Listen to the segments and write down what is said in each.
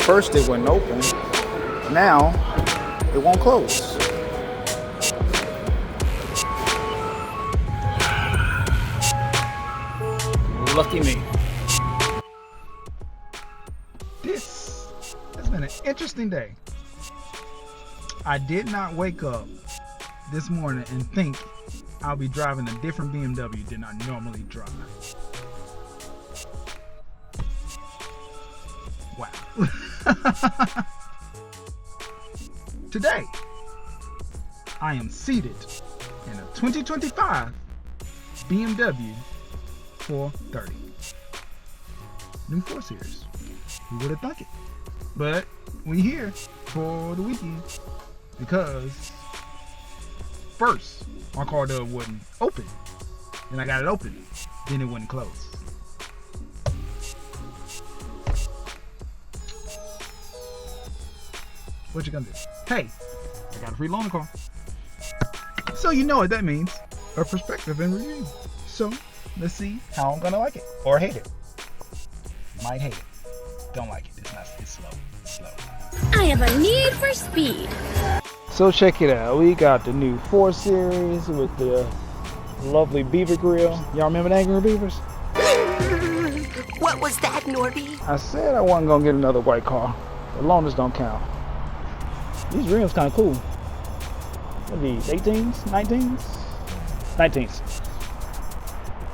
First it wouldn't open. Now it won't close. Lucky me. This has been an interesting day. I did not wake up this morning and think I'll be driving a different BMW than I normally drive. Wow. Today, I am seated in a 2025 BMW 430. New 4 Series. Who would have thunk it? But we here for the weekend because first my car door wouldn't open. Then I got it open. Then it wouldn't close. What you gonna do? Hey, I got a free loaner car. So you know what that means. A perspective and review. So let's see how I'm gonna like it or hate it. Might hate it. Don't like it. It's slow. It's slow. I have a need for speed. So check it out. We got the new 4 Series with the lovely beaver grill. Y'all remember the Angry Beavers? What was that, Norby? I said I wasn't gonna get another white car. The loaners don't count. These rims kind of cool. What are these? 18s? 19s? 19s.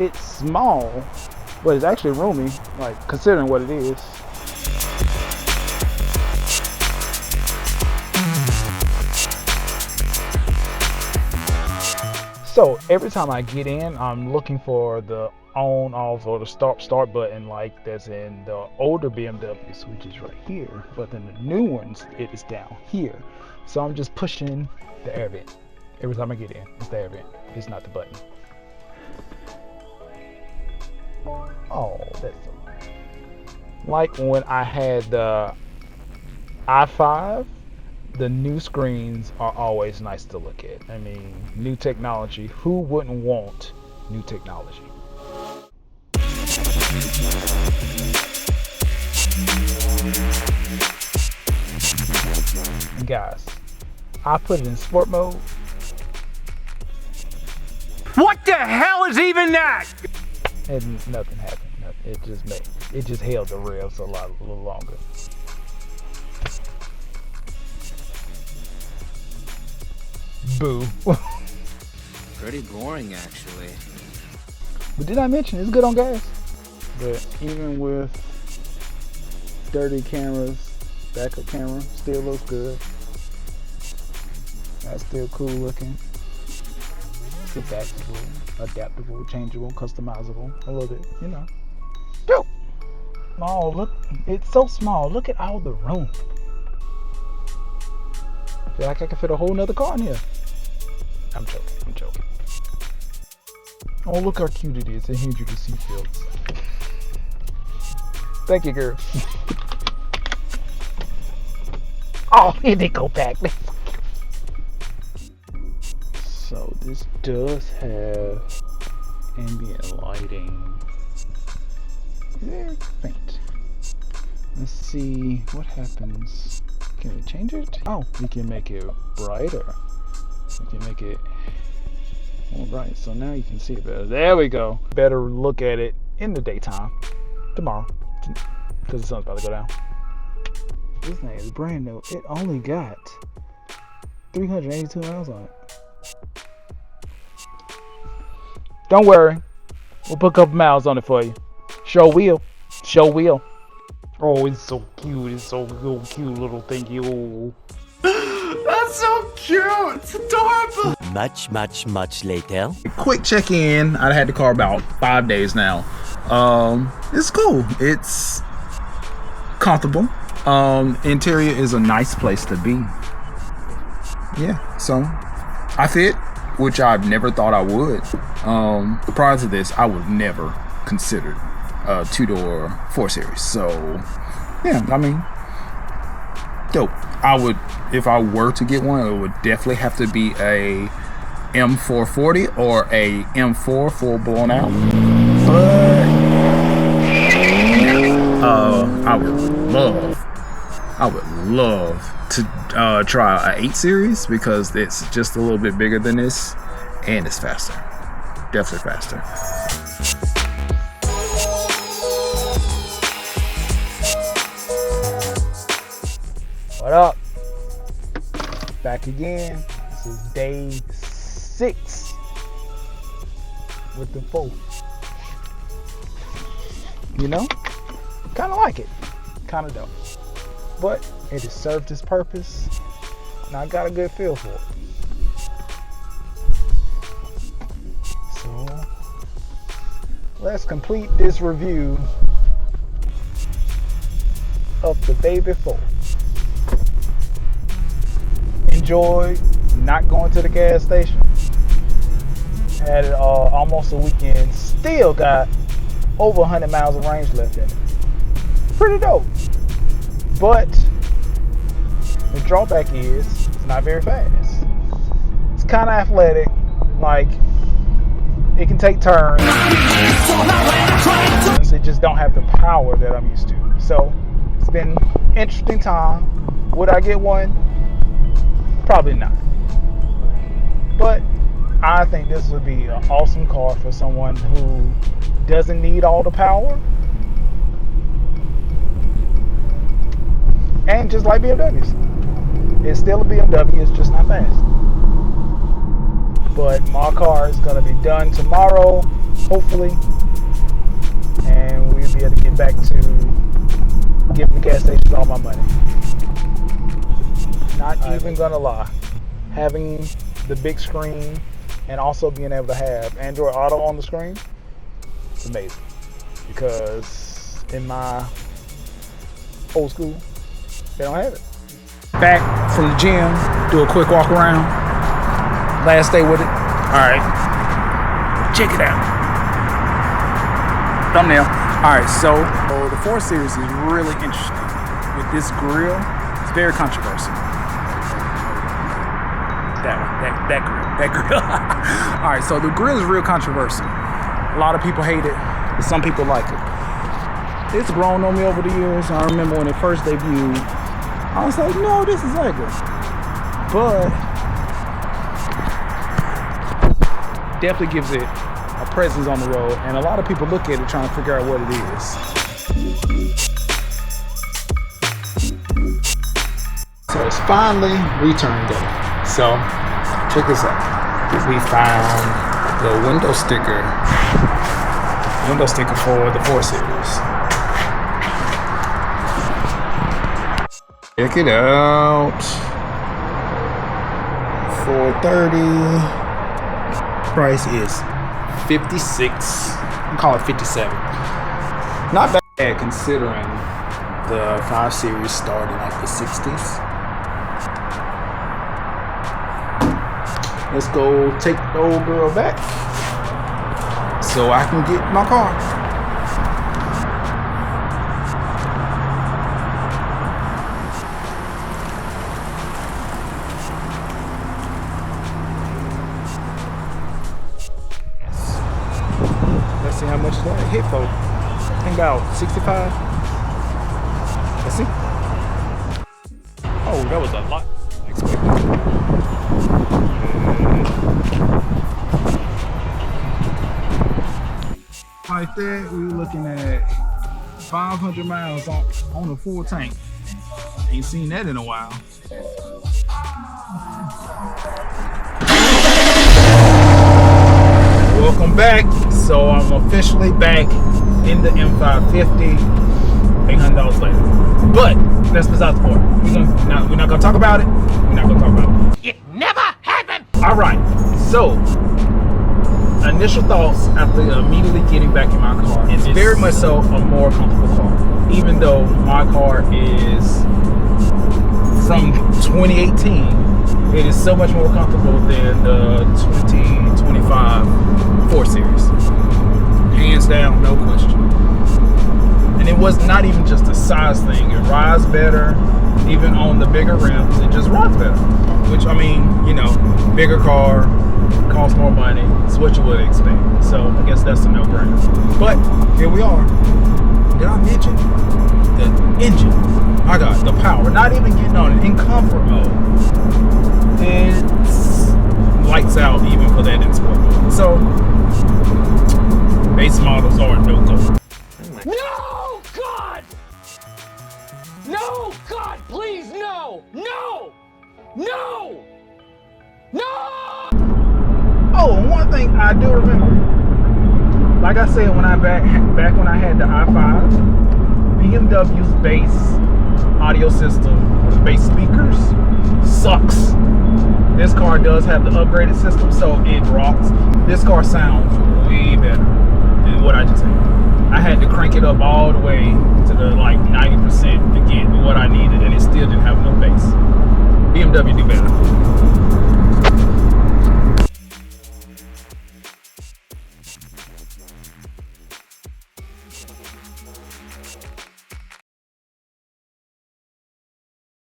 It's small, but it's actually roomy, like considering what it is. So every time I get in, I'm looking for the on, off, or the start button like that's in the older BMWs, which is right here. But then the new ones, it is down here. So I'm just pushing the air vent. Every time I get in, it's the air vent. It's not the button. Oh, that's so nice. Like when I had the i5, the new screens are always nice to look at. I mean, new technology. Who wouldn't want new technology? And guys, I put it in sport mode. What the hell is even that? And nothing happened. It just held the rails a little longer. Boo. Pretty boring, actually. But did I mention it's good on gas? But even with dirty cameras, backup camera still looks good. That's still cool looking. It's adaptable, changeable, customizable a little bit, you know. Dope. Oh, look, it's so small. Look at all the room. I feel like I could fit a whole nother car in here. I'm joking. Oh, look how cute it is. It hands you the seatbelts. Thank you, girl. Oh, here they go back. So this does have ambient lighting. Very faint. Let's see what happens. Can we change it? Oh, we can make it brighter. We can make it all right. So now you can see it better. There we go. Better look at it in the daytime tomorrow because the sun's about to go down. This thing is brand new. It only got 382 miles on it. Don't worry, we'll put a couple miles on it for you. Sure will. Oh, it's so cute. It's so cute little thingy. Oh. That's so cute. It's adorable. Much later. Quick check-in. I had the car about 5 days now. It's cool. It's comfortable. Interior is a nice place to be. Yeah, so I fit, which I've never thought I would. Prior to this, I would never consider a 2-door 4 Series. So yeah, I mean, dope. I would, if I were to get one, it would definitely have to be a M440 or a M4 full blown out. But I would love I would love to try a 8 Series because it's just a little bit bigger than this and it's faster. Definitely faster. What up? Back again. This is day 6 with the 4. You know, kind of like it, kind of don't, but it has served its purpose, and I got a good feel for it. So let's complete this review of the Baby 4. Enjoyed not going to the gas station. Had it almost a weekend. Still got over 100 miles of range left in it. Pretty dope. But the drawback is it's not very fast. It's kind of athletic. Like, it can take turns. It just don't have the power that I'm used to. So it's been an interesting time. Would I get one? Probably not. But I think this would be an awesome car for someone who doesn't need all the power. And just like BMWs. It's still a BMW, it's just not fast. But my car is going to be done tomorrow, hopefully. And we'll be able to get back to giving the gas stations all my money. Not even going to lie. Having the big screen and also being able to have Android Auto on the screen, it's amazing. Because in my old school, they don't have it. Back from the gym, do a quick walk around. Last day with it. Alright. Check it out. Thumbnail. Alright, so the 4 Series is really interesting. With this grill, it's very controversial. That grill. Alright, so the grill is real controversial. A lot of people hate it, but some people like it. It's grown on me over the years. I remember when it first debuted, I was like, no, this is ugly. But definitely gives it a presence on the road, and a lot of people look at it trying to figure out what it is. So it's finally return day. So check this out. We found the window sticker for the 4 Series. Check it out. $430. Price is $56. I call it $57. Not bad considering the 5 Series started in like the 60s. Let's go take the old girl back so I can get my car. Let's see how much that hit for. I think about 65. Let's see. Oh, that was a lot. Like that, we were looking at 500 miles on a full tank. Ain't seen that in a while. Welcome back. So I'm officially back in the M550. $800 later. But that's beside the point. We're not gonna talk about it. We're not gonna talk about it. It never happened! Alright, so initial thoughts after immediately getting back in my car. It's very much so a more comfortable car. Even though my car is from 2018, it is so much more comfortable than the 2025 4 Series. Hands down, no question. And it was not even just a size thing. It rides better, even on the bigger rims. It just rides better. Which, I mean, you know, bigger car, costs more money. It's what you would expect. So I guess that's a no-brainer. But here we are. Did I mention the engine? my God, the power. Not even getting on it in comfort mode. It's lights out even for that in sport mode. So base models are no go. No, God! No, God, please, no! No! No! No! Oh, and one thing I do remember, like I said, when I back when I had the i5, BMW's bass audio system, or the bass speakers, sucks. This car does have the upgraded system, so it rocks. This car sounds way better than what I just had. I had to crank it up all the way to the like 90% to get what I needed, and it still didn't have no bass. BMW do better.